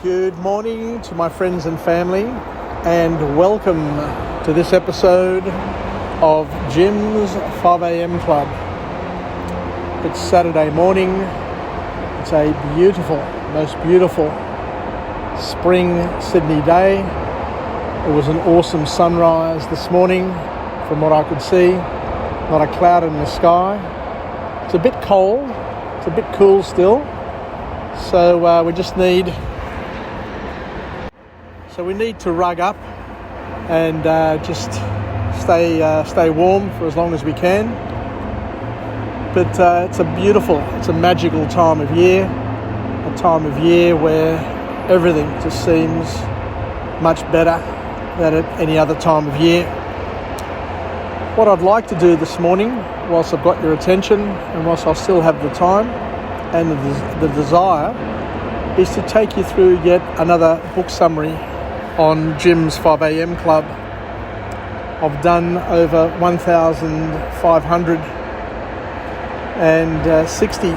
Good morning to my friends and family, and welcome to this episode of Jim's 5am Club. It's Saturday morning. It's a beautiful, most beautiful spring Sydney day. It was an awesome sunrise this morning from what I could see. Not a cloud in the sky. It's a bit cold. It's a bit cool still. So we need to rug up and just stay warm for as long as we can. But it's a magical time of year, a time of year where everything just seems much better than at any other time of year. What I'd like to do this morning, whilst I've got your attention and whilst I still have the time and the desire, is to take you through yet another book summary on Jim's 5am Club. I've done over 1,560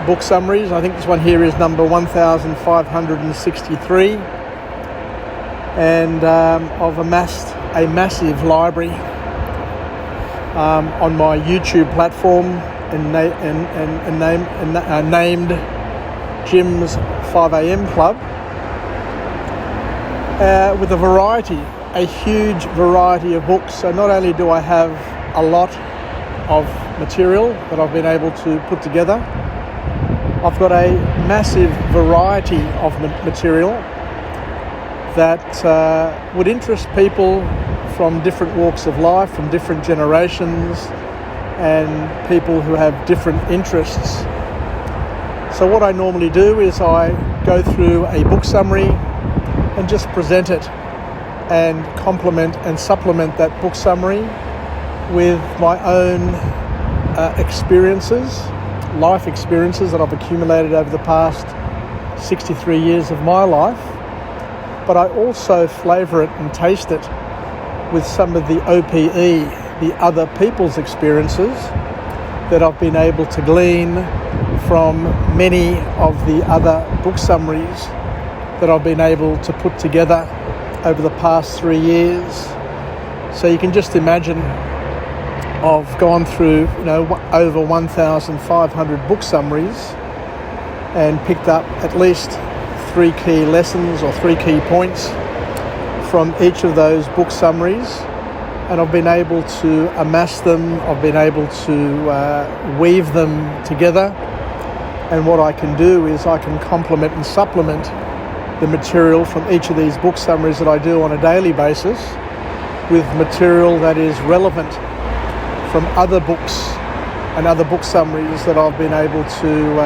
book summaries. I think this one here is number 1,563. And I've amassed a massive library on my YouTube platform and named Jim's 5am Club. With a huge variety of books. So not only do I have a lot of material that I've been able to put together, I've got a massive variety of material that would interest people from different walks of life, from different generations, and people who have different interests. So what I normally do is I go through a book summary and just present it and complement and supplement that book summary with my own experiences, life experiences that I've accumulated over the past 63 years of my life. But I also flavour it and taste it with some of the OPE, the other people's experiences that I've been able to glean from many of the other book summaries that I've been able to put together over the past 3 years. So you can just imagine I've gone through over 1,500 book summaries and picked up at least 3 key lessons or 3 key points from each of those book summaries, and I've been able to amass them. I've been able to weave them together, and what I can do is I can complement and supplement the material from each of these book summaries that I do on a daily basis with material that is relevant from other books and other book summaries that I've been able to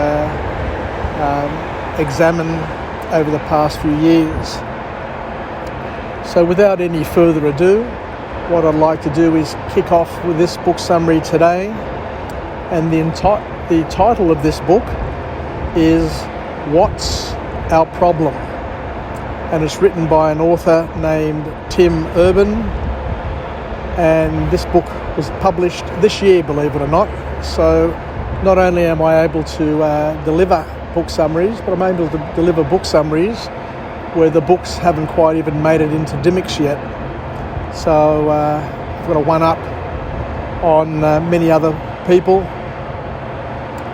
examine over the past few years. So without any further ado, what I'd like to do is kick off with this book summary today, and the title of this book is What's Our Problem? And it's written by an author named Tim Urban, and this book was published this year, believe it or not. So not only am I able to deliver book summaries, but I'm able to deliver book summaries where the books haven't quite even made it into Dymocks yet. So I've got a one-up on many other people.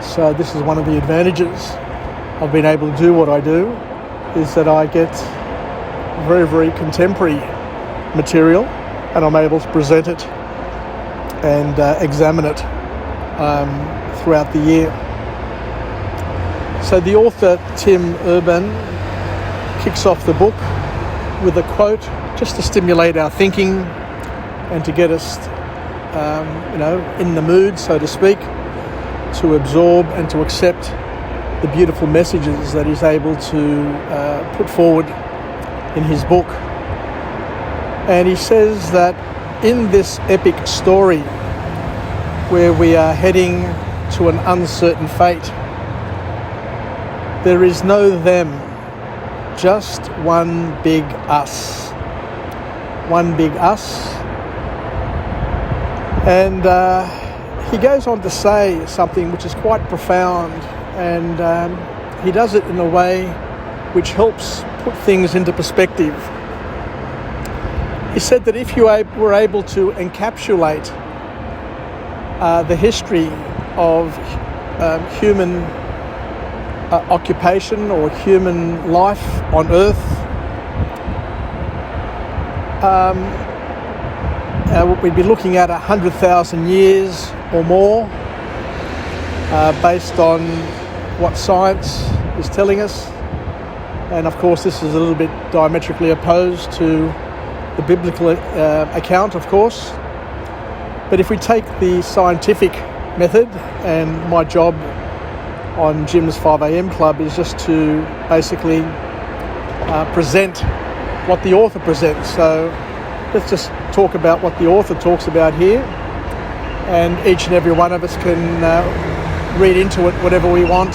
So this is one of the advantages of being able to do what I do, is that I get very, very contemporary material, and I'm able to present it and examine it throughout the year. So the author, Tim Urban, kicks off the book with a quote just to stimulate our thinking and to get us, in the mood, so to speak, to absorb and to accept the beautiful messages that he's able to put forward in his book. And he says that in this epic story where we are heading to an uncertain fate, there is no them, just one big us. One big us. And he goes on to say something which is quite profound, and he does it in a way which helps put things into perspective. He said that if you were able to encapsulate the history of human occupation or human life on Earth, we'd be looking at 100,000 years or more, based on what science is telling us. And of course, this is a little bit diametrically opposed to the biblical account, of course. But if we take the scientific method, and my job on Jim's 5am Club is just to basically present what the author presents. So let's just talk about what the author talks about here, and each and every one of us can read into it whatever we want.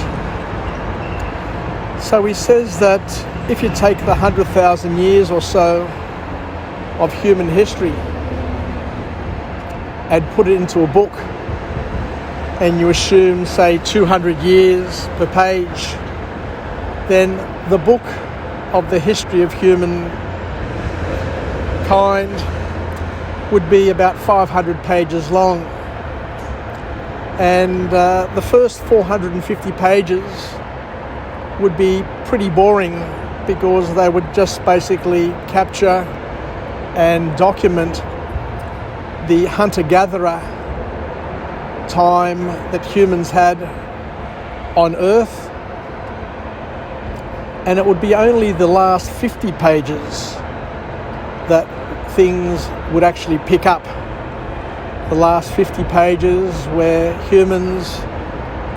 So he says that if you take the 100,000 years or so of human history and put it into a book, and you assume, say, 200 years per page, then the book of the history of humankind would be about 500 pages long. And the first 450 pages would be pretty boring, because they would just basically capture and document the hunter-gatherer time that humans had on Earth. And it would be only the last 50 pages that things would actually pick up. The last 50 pages where humans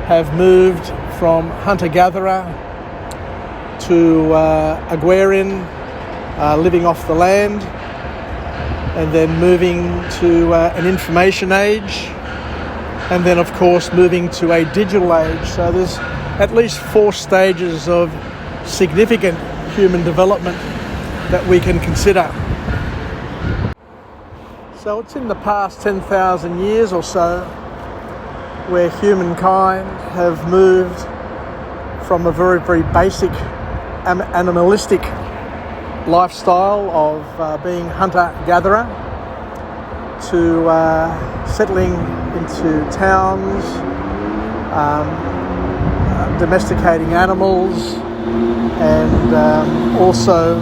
have moved from hunter-gatherer to agrarian, living off the land, and then moving to an information age, and then of course moving to a digital age. So there's at least 4 stages of significant human development that we can consider. So it's in the past 10,000 years or so where humankind have moved from a very, very basic animalistic lifestyle of being hunter-gatherer to settling into towns, domesticating animals, and also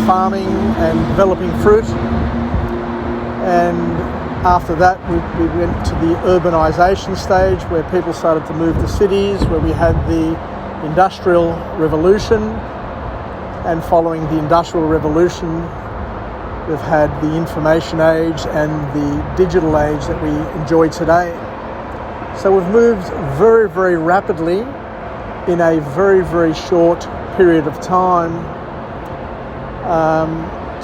farming and developing fruit. And after that we went to the urbanisation stage, where people started to move to cities, where we had the Industrial Revolution, and following the Industrial Revolution we've had the Information Age and the Digital Age that we enjoy today. So we've moved very, very rapidly in a very, very short period of time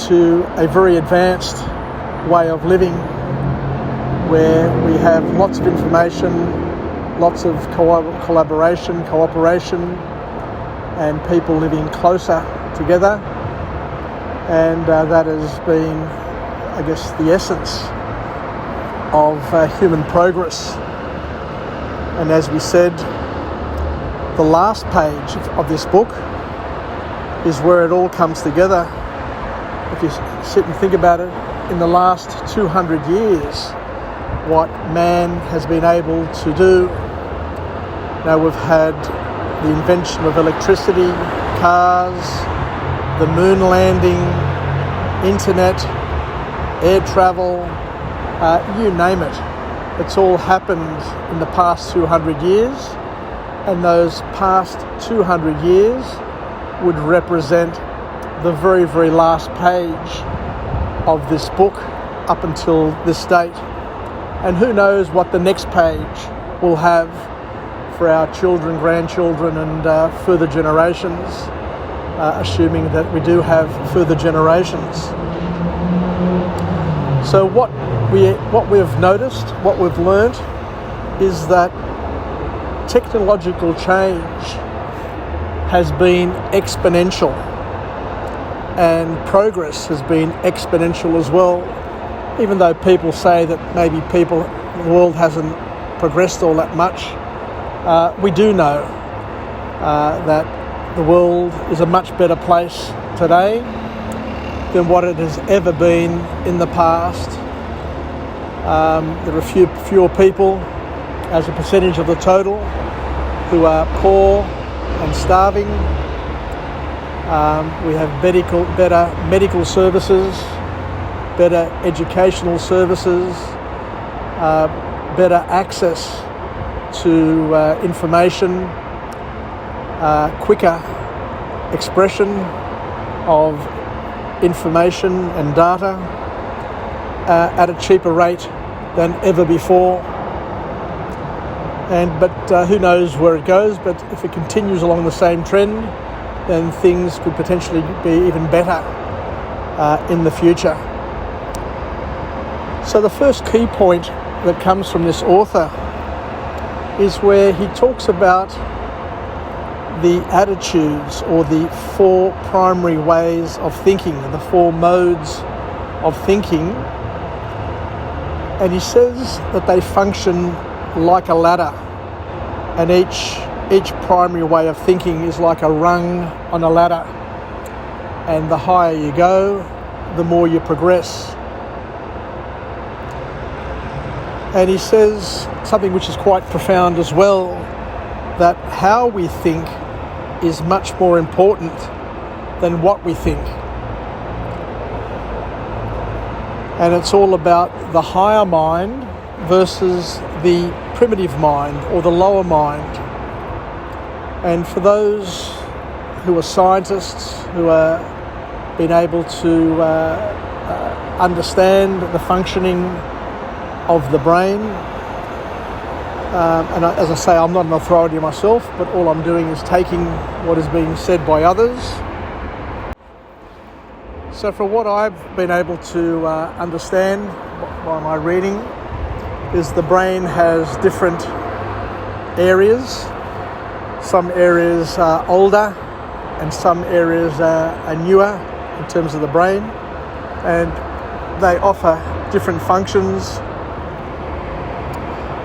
to a very advanced way of living, where we have lots of information, lots of collaboration, cooperation, and people living closer together. And that has been, I guess, the essence of human progress. And as we said, the last page of this book is where it all comes together. If you sit and think about it, in the last 200 years, what man has been able to do. Now we've had the invention of electricity, cars, the moon landing, internet, air travel, you name it. It's all happened in the past 200 years, and those past 200 years would represent the very, very last page of this book up until this date. And who knows what the next page will have for our children, grandchildren, and further generations, assuming that we do have further generations. So what we've noticed, what we've learnt, is that technological change has been exponential, and progress has been exponential as well. Even though people say that maybe the world hasn't progressed all that much, we do know that the world is a much better place today than what it has ever been in the past. There are fewer people as a percentage of the total who are poor and starving. We have better medical services, better educational services, better access to information, quicker expression of information and data at a cheaper rate than ever before. But who knows where it goes, but if it continues along the same trend, then things could potentially be even better in the future. So the first key point that comes from this author is where he talks about the attitudes or the four primary ways of thinking, the four modes of thinking, and he says that they function like a ladder, and each primary way of thinking is like a rung on a ladder, and the higher you go, the more you progress. And he says something which is quite profound as well, that how we think is much more important than what we think. And it's all about the higher mind versus the primitive mind or the lower mind. And for those who are scientists, who are being able to understand the functioning of the brain, and as I say, I'm not an authority myself, but all I'm doing is taking what is being said by others. So from what I've been able to understand by my reading, is the brain has different areas. Some areas are older and some areas are newer in terms of the brain, and they offer different functions.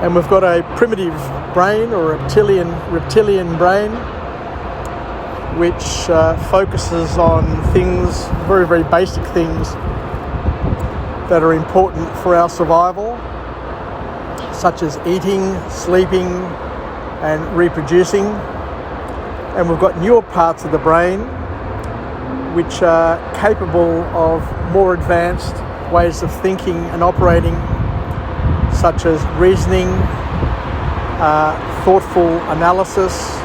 And we've got a primitive brain or reptilian brain, which focuses on things, very, very basic things that are important for our survival, such as eating, sleeping, and reproducing. And we've got newer parts of the brain which are capable of more advanced ways of thinking and operating, such as reasoning, thoughtful analysis,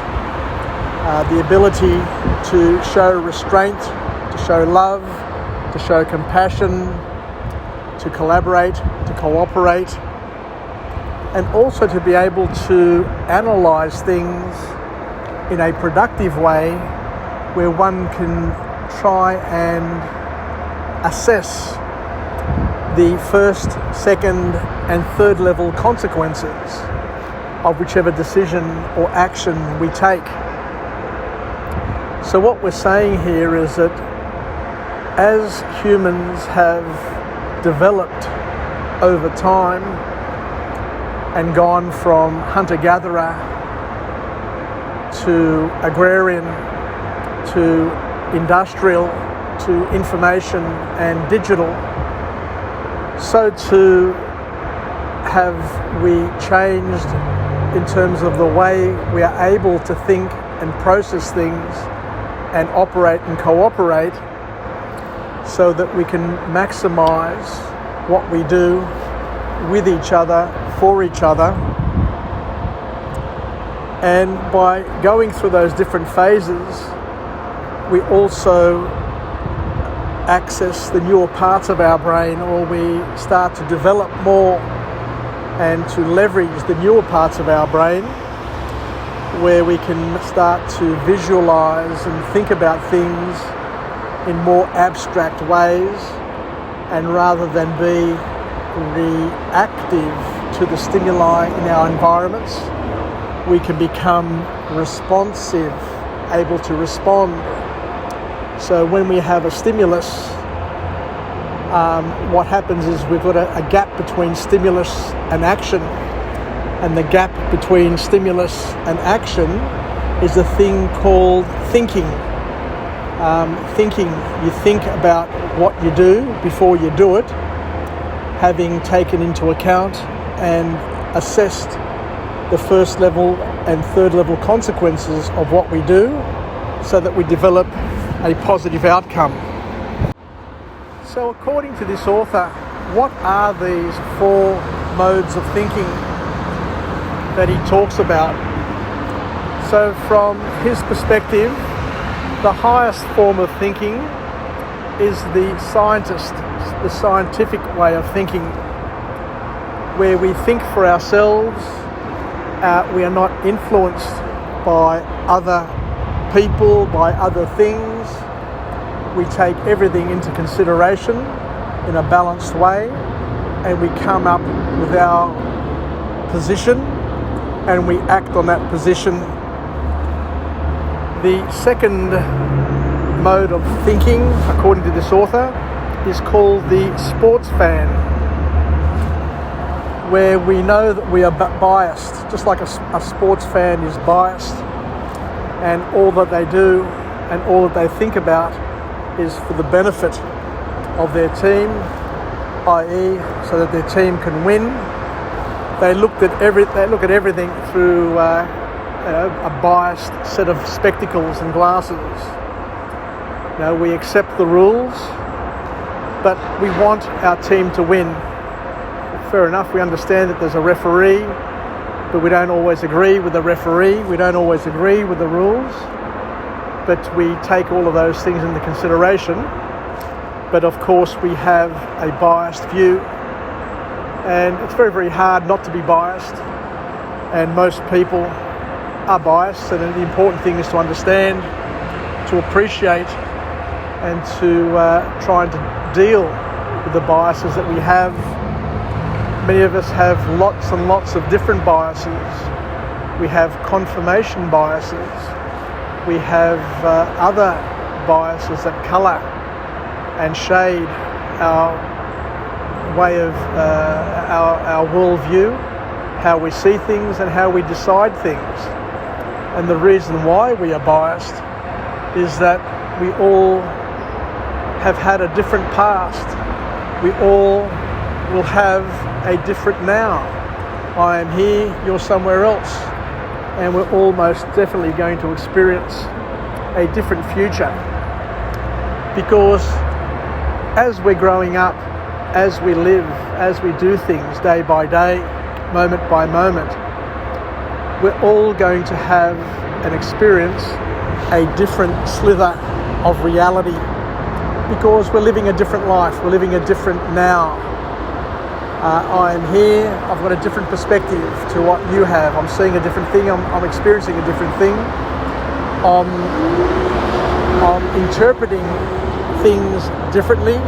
the ability to show restraint, to show love, to show compassion, to collaborate, to cooperate, and also to be able to analyse things in a productive way where one can try and assess the first, second and third level consequences of whichever decision or action we take. So what we're saying here is that as humans have developed over time and gone from hunter-gatherer to agrarian to industrial to information and digital, so too have we changed in terms of the way we are able to think and process things and operate and cooperate, so that we can maximize what we do with each other, for each other. And by going through those different phases, we also access the newer parts of our brain, or we start to develop more and to leverage the newer parts of our brain, where we can start to visualize and think about things in more abstract ways, and rather than be reactive to the stimuli in our environments, we can become responsive, able to respond. So when we have a stimulus, what happens is we've got a gap between stimulus and action, and the gap between stimulus and action is a thing called thinking. Thinking, you think about what you do before you do it, having taken into account and assessed the first level and third level consequences of what we do so that we develop a positive outcome. So according to this author, what are these 4 modes of thinking that he talks about? So from his perspective, the highest form of thinking is the scientific way of thinking, where we think for ourselves. We are not influenced by other people, by other things. We take everything into consideration in a balanced way, and we come up with our position and we act on that position. The second mode of thinking, according to this author, is called the sports fan, where we know that we are biased, just like a sports fan is biased, and all that they do and all that they think about is for the benefit of their team, i.e. so that their team can win. They look at everything through a biased set of spectacles and glasses. We accept the rules, but we want our team to win. Fair enough, we understand that there's a referee, but we don't always agree with the referee, we don't always agree with the rules, but we take all of those things into consideration. But of course we have a biased view, and it's very, very hard not to be biased, and most people are biased, and the important thing is to understand, to appreciate, and to try and to deal with the biases that we have. Many of us have lots and lots of different biases. We have confirmation biases. We have other biases that colour and shade our way of our worldview, how we see things and how we decide things. And the reason why we are biased is that we all have had a different past. We all will have a different now. I am here, you're somewhere else, and we're all most definitely going to experience a different future. Because as we're growing up, as we live, as we do things day by day, moment by moment, we're all going to have and experience a different slither of reality, because we're living a different life, we're living a different now. I am here, I've got a different perspective to what you have. I'm seeing a different thing, I'm experiencing a different thing. I'm interpreting things differently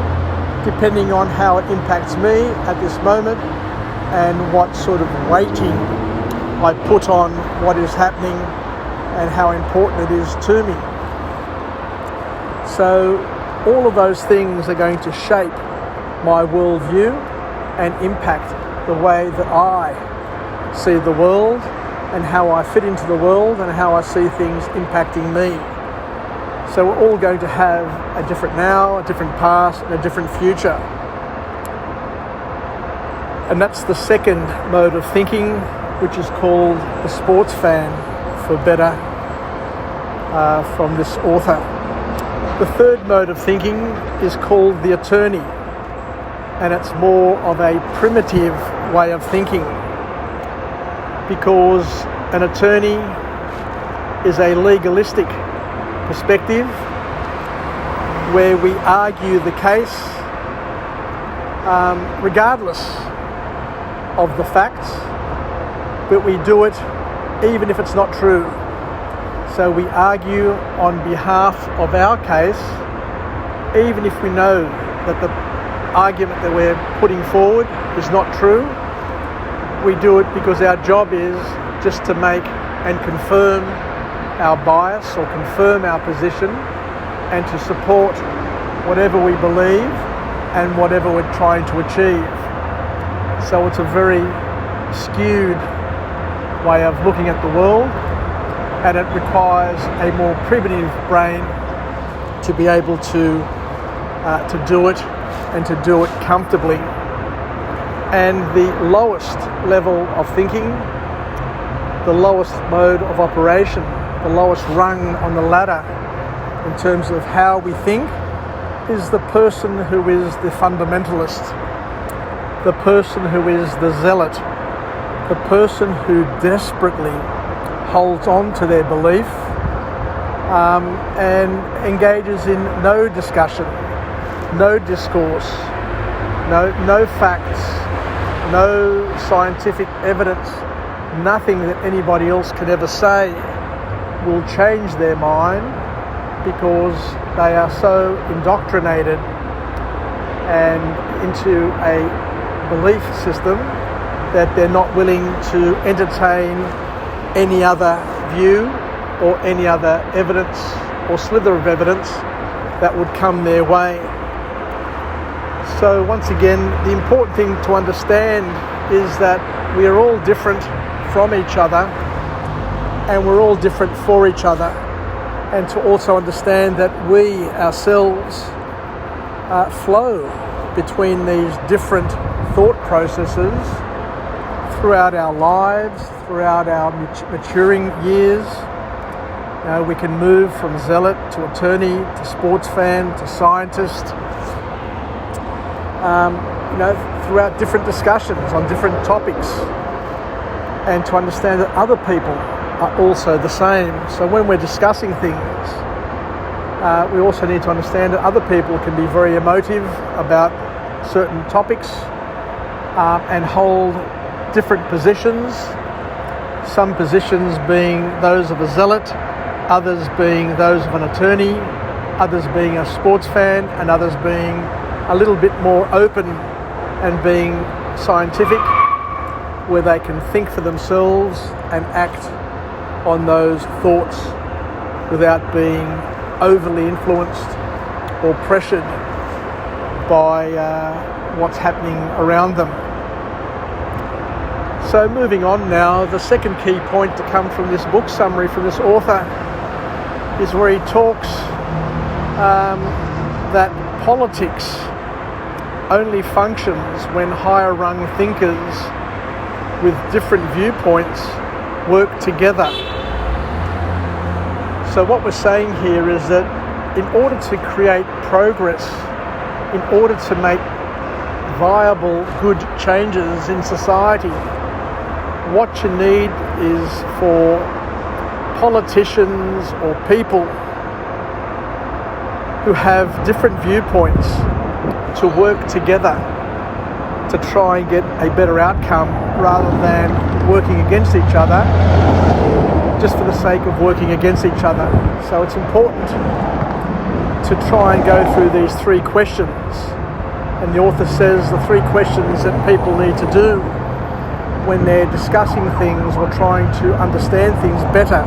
depending on how it impacts me at this moment and what sort of weighting I put on what is happening and how important it is to me. So all of those things are going to shape my worldview and impact the way that I see the world and how I fit into the world and how I see things impacting me. So we're all going to have a different now, a different past, and a different future. And that's the second mode of thinking, which is called the sports fan, for better, from this author. The third mode of thinking is called the attorney, and it's more of a primitive way of thinking, because an attorney is a legalistic perspective where we argue the case regardless of the facts, but we do it even if it's not true. So we argue on behalf of our case, even if we know that the argument that we're putting forward is not true. We do it because our job is just to make and confirm our bias or confirm our position and to support whatever we believe and whatever we're trying to achieve. So it's a very skewed way of looking at the world, and it requires a more primitive brain to be able to do it, and to do it comfortably. And the lowest level of thinking, the lowest mode of operation, the lowest rung on the ladder in terms of how we think, is the person who is the fundamentalist, the person who is the zealot, the person who desperately holds on to their belief and engages in no discussion, no discourse, no facts, no scientific evidence, nothing that anybody else can ever say will change their mind, because they are so indoctrinated and into a belief system that they're not willing to entertain any other view or any other evidence or slither of evidence that would come their way. So once again, the important thing to understand is that we are all different from each other, and we're all different for each other, and to also understand that we ourselves flow between these different thought processes throughout our lives, throughout our maturing years. We can move from zealot to attorney to sports fan to scientist, throughout different discussions on different topics, and to understand that other people are also the same. So when we're discussing things, we also need to understand that other people can be very emotive about certain topics and hold different positions, some positions being those of a zealot, others being those of an attorney, others being a sports fan, and others being a little bit more open and being scientific, where they can think for themselves and act on those thoughts without being overly influenced or pressured by what's happening around them. So moving on now, the second key point to come from this book summary from this author is where he talks that politics only functions when higher rung thinkers with different viewpoints work together. So what we're saying here is that in order to create progress, in order to make viable, good changes in society, what you need is for politicians or people who have different viewpoints to work together to try and get a better outcome, rather than working against each other just for the sake of working against each other. So it's important to try and go through these three questions. And the author says the three questions that people need to do when they're discussing things or trying to understand things better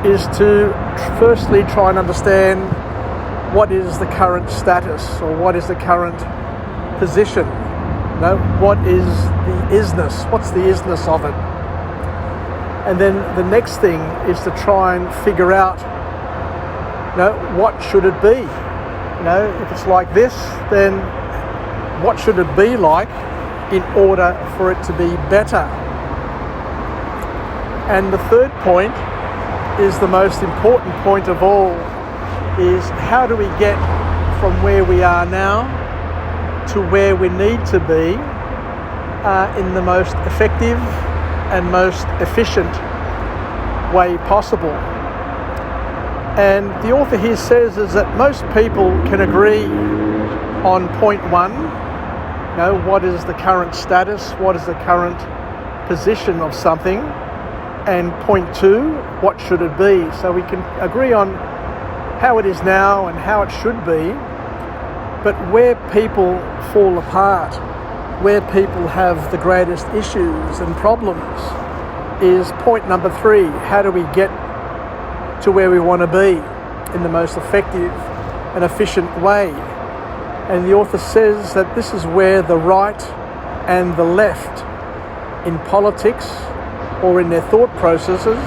is to firstly try and understand what is the current status, or what is the current position. What is the isness? What's the isness of it? And then the next thing is to try and figure out, what should it be? If it's like this, then what should it be like in order for it to be better? And the third point is the most important point of all, is how do we get from where we are now to where we need to be in the most effective and most efficient way possible. And the author here says is that most people can agree on point one, what is the current status, what is the current position of something, and point two, what should it be? So we can agree on how it is now and how it should be, but where people fall apart, where people have the greatest issues and problems, is point number three. How do we get to where we want to be in the most effective and efficient way? And the author says that this is where the right and the left in politics or in their thought processes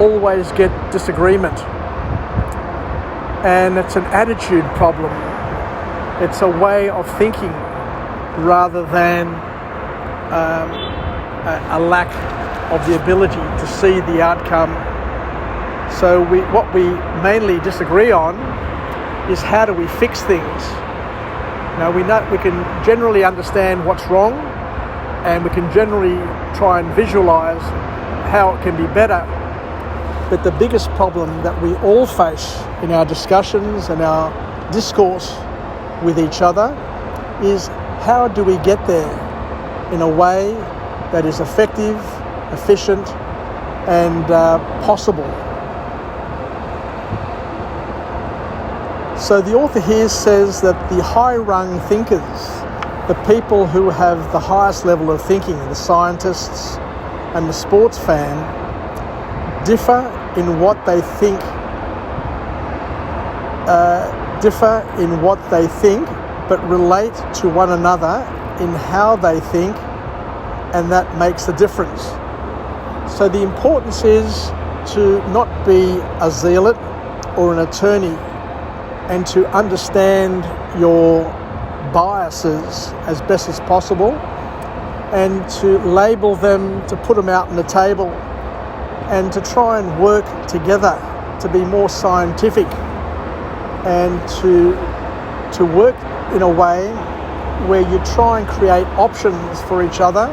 always get disagreement. And it's an attitude problem. It's a way of thinking rather than a lack of the ability to see the outcome. So what we mainly disagree on is how do we fix things. Now we can generally understand what's wrong, and we can generally try and visualize how it can be better. But the biggest problem that we all face in our discussions and our discourse with each other is how do we get there in a way that is effective, efficient, and possible. So the author here says that the high-rung thinkers, the people who have the highest level of thinking, the scientists and the sports fan, differ in what they think, but relate to one another in how they think, and that makes a difference. So the importance is to not be a zealot or an attorney, and to understand your biases as best as possible, and to label them, to put them out on the table, and to try and work together to be more scientific, and to work in a way where you try and create options for each other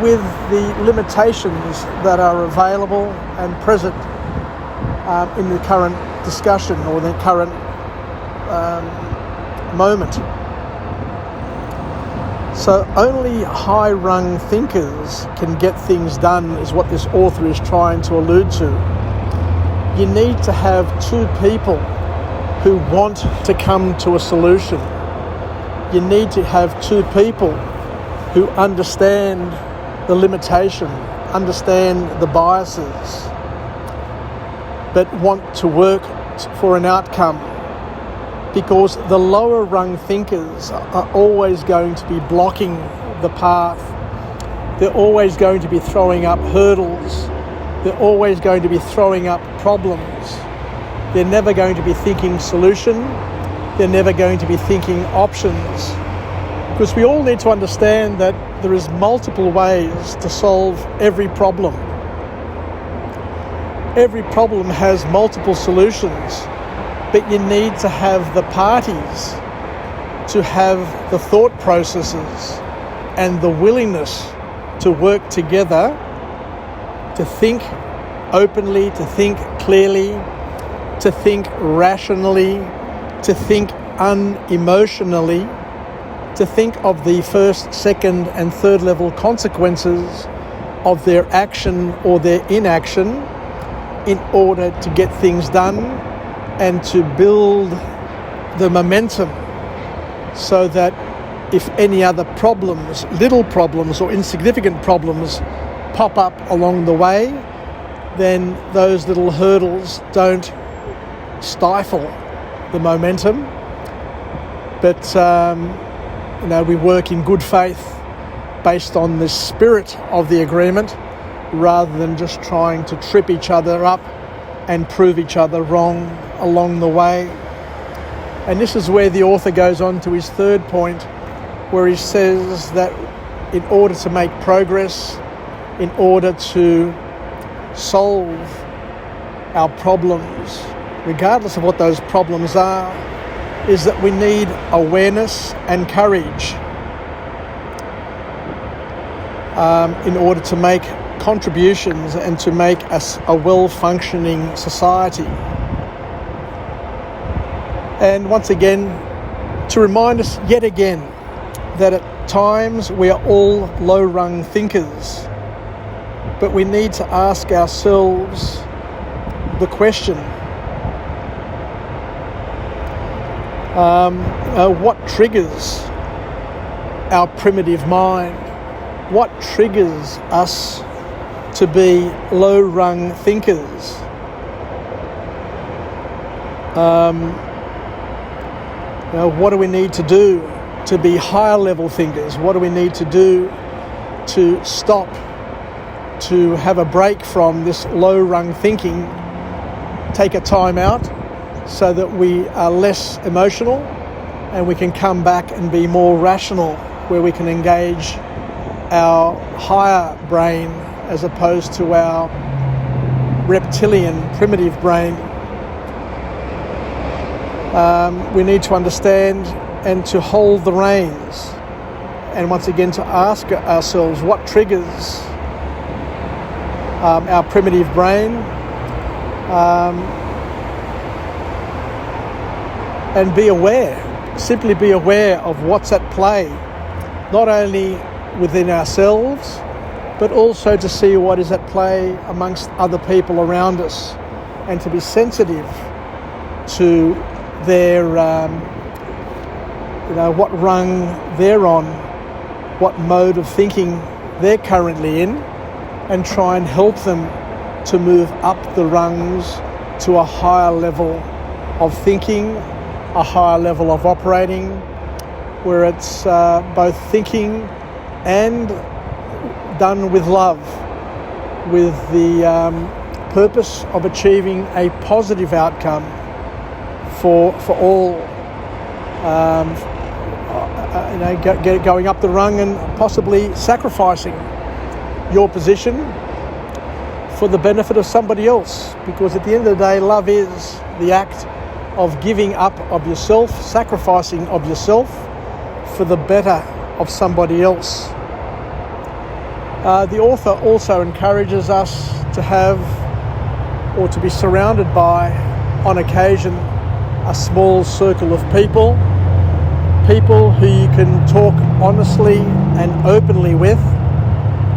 with the limitations that are available and present in the current discussion or the current moment. So only high-rung thinkers can get things done, is what this author is trying to allude to. You need to have two people who want to come to a solution. You need to have two people who understand the limitation, understand the biases, but want to work for an outcome. Because the lower rung thinkers are always going to be blocking the path. They're always going to be throwing up hurdles. They're always going to be throwing up problems. They're never going to be thinking solution. They're never going to be thinking options. Because we all need to understand that there is multiple ways to solve every problem. Every problem has multiple solutions. But you need to have the parties to have the thought processes and the willingness to work together, to think openly, to think clearly, to think rationally, to think unemotionally, to think of the first, second, and third level consequences of their action or their inaction in order to get things done, and to build the momentum so that if any other problems, little problems or insignificant problems pop up along the way, then those little hurdles don't stifle the momentum. But we work in good faith based on the spirit of the agreement, rather than just trying to trip each other up and prove each other wrong along the way. And this is where the author goes on to his third point, where he says that in order to make progress, in order to solve our problems, regardless of what those problems are, is that we need awareness and courage in order to make contributions and to make us a well-functioning society. And once again, to remind us yet again that at times we are all low-rung thinkers, but we need to ask ourselves the question, what triggers our primitive mind? What triggers us to be low-rung thinkers? What do we need to do to be higher level thinkers? What do we need to do to stop to have a break from this low-rung thinking, take a time out so that we are less emotional and we can come back and be more rational, where we can engage our higher brain as opposed to our reptilian, primitive brain. We need to understand and to hold the reins, and once again to ask ourselves what triggers our primitive brain, and be aware, simply be aware of what's at play, not only within ourselves, but also to see what is at play amongst other people around us, and to be sensitive to their, what rung they're on, what mode of thinking they're currently in, and try and help them to move up the rungs to a higher level of thinking, a higher level of operating, where it's both thinking and done with love, with the purpose of achieving a positive outcome for all, going up the rung and possibly sacrificing your position for the benefit of somebody else. Because at the end of the day, love is the act of giving up of yourself, sacrificing of yourself for the better of somebody else. The author also encourages us to have, or to be surrounded by, on occasion, a small circle of people who you can talk honestly and openly with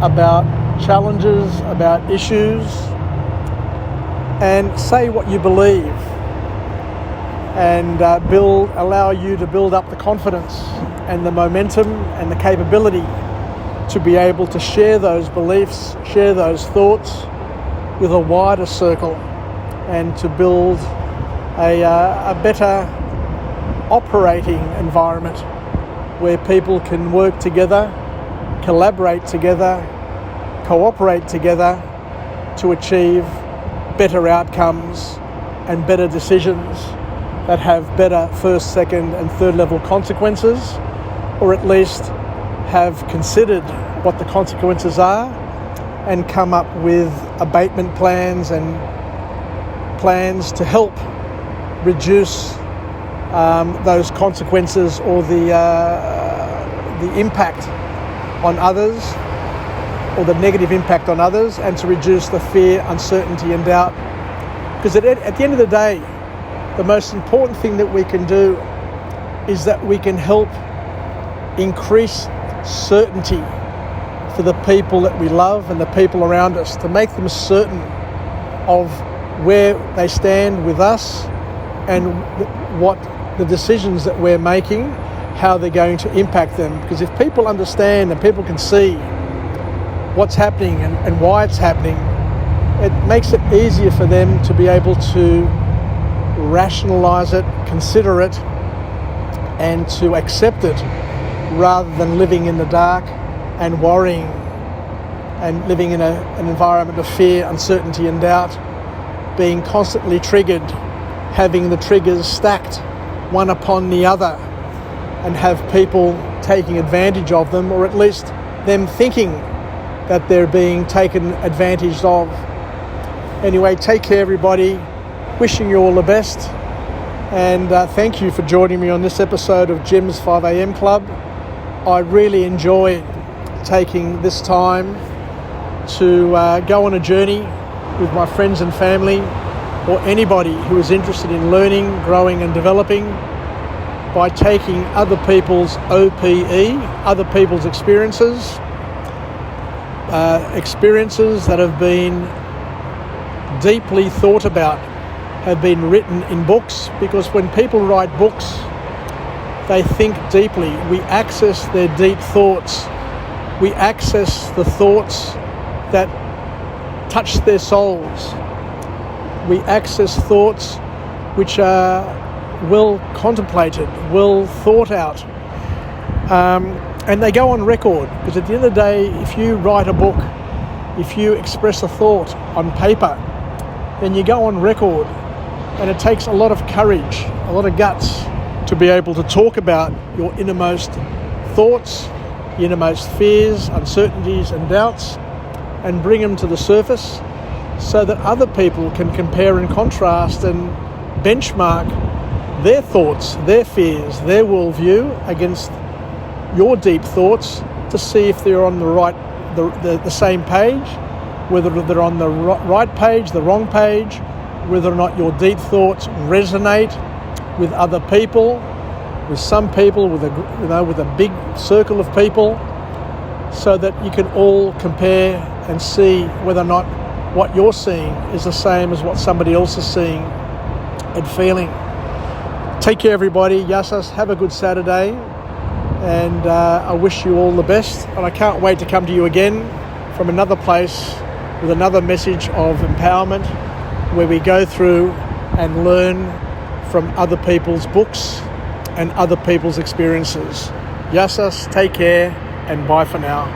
about challenges, about issues, and say what you believe, and allow you to build up the confidence and the momentum and the capability to be able to share those beliefs, share those thoughts with a wider circle, and to build a better operating environment where people can work together, collaborate together, cooperate together to achieve better outcomes and better decisions that have better first, second and third level consequences, or at least have considered what the consequences are and come up with abatement plans and plans to help reduce those consequences or the impact on others, or the negative impact on others, and to reduce the fear, uncertainty and doubt. Because at the end of the day, the most important thing that we can do is that we can help increase certainty for the people that we love and the people around us, to make them certain of where they stand with us and what the decisions that we're making, how they're going to impact them. Because if people understand and people can see what's happening and why it's happening, it makes it easier for them to be able to rationalize it, consider it, and to accept it, rather than living in the dark and worrying and living in an environment of fear, uncertainty and doubt, being constantly triggered, having the triggers stacked one upon the other, and have people taking advantage of them, or at least them thinking that they're being taken advantage of. Anyway, take care everybody, wishing you all the best, and thank you for joining me on this episode of Jim's 5am Club. I really enjoy taking this time to go on a journey with my friends and family, or anybody who is interested in learning, growing and developing, by taking other people's OPE, other people's experiences that have been deeply thought about, have been written in books. Because when people write books, they think deeply. We access their deep thoughts. We access the thoughts that touch their souls. We access thoughts which are well contemplated, well thought out, and they go on record. Because at the end of the day, if you write a book, if you express a thought on paper, then you go on record, and it takes a lot of courage, a lot of guts to be able to talk about your innermost thoughts, your innermost fears, uncertainties and doubts, and bring them to the surface so that other people can compare and contrast and benchmark their thoughts, their fears, their worldview against your deep thoughts to see if they're on the same page, whether they're on the right page, the wrong page, whether or not your deep thoughts resonate with other people, with some people, with a big circle of people, so that you can all compare and see whether or not what you're seeing is the same as what somebody else is seeing and feeling. Take care, everybody. Yassas, have a good Saturday, and I wish you all the best. And I can't wait to come to you again from another place with another message of empowerment, where we go through and learn from other people's books and other people's experiences. Yassas, take care, and bye for now.